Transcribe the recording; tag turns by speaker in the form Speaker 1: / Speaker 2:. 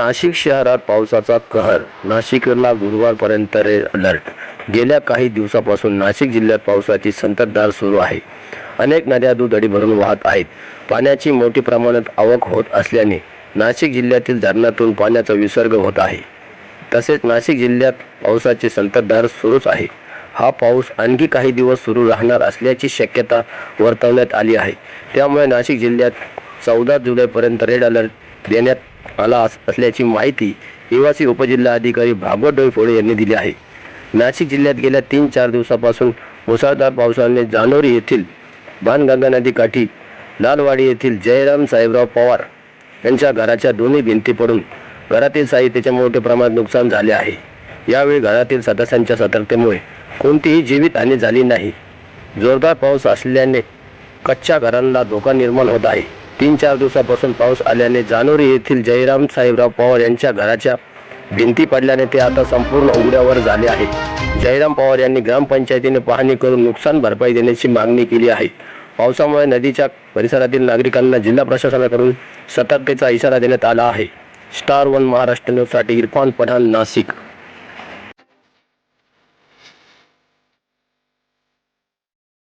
Speaker 1: नाशिक शहरात पावसाचा कहर. नाशिकला गुरुवारपर्यंत रेड अलर्ट. गेल्या काही दिवसापासून नाशिक जिल्ह्यात पावसाची संततधार सुरू आहे. अनेक नद्या दुथडी भरून वाहत आहेत. पाण्याची मोठ्या प्रमाणात आवक होत असल्याने नाशिक जिल्ह्यातील धरणातून पाण्याचा विसर्ग होत आहे. तसेच नाशिक जिल्ह्यात पावसाची संततधार सुरूच आहे. हा पाऊस आणखी काही दिवस सुरू राहणार असल्याची शक्यता वर्तवण्यात आली आहे. त्यामुळे नाशिक जिल्ह्यात 14 जुलैपर्यंत रेड अलर्ट देण्यात आला असल्याची माहिती निवासी उपजिल्हाधिकारी भागवत डोईफोडे यांनी दिली आहे. नाशिक जिल्ह्यात गेल्या 3-4 दिवसापासून मुसळधार पावसाने जानोरी येथील बाणगंगा नदीकाठी, लालवाडी येथील जयराम साहेबराव पवार यांच्या घराच्या दोन्ही भिंती पडून घरातील साहित्याचे मोठ्या प्रमाणात नुकसान झाले आहे. यावेळी घरातील सदस्यांच्या सतर्कतेमुळे कोणतीही जीवितहानी झाली नाही. जोरदार पाऊस असल्याने कच्च्या घरांना धोका निर्माण होत आहे. 3-4 दिवसापासून पाऊस आल्याने जानोरी येथील जयराम साहेबराव पवार यांच्या घराच्या भिंती पडल्याने ते आता संपूर्ण उघड्यावर झाले आहे. जयराम पवार यांनी ग्रामपंचायतीने पाहणी करून नुकसान भरपाई देण्याची मागणी केली आहे. पावसामुळे नदीच्या परिसरातील नागरिकांना जिल्हा प्रशासनाकडून सतर्कतेचा इशारा देण्यात आला आहे. स्टार 1 महाराष्ट्र न्यूजसाठी इरफान पठाण, नाशिक.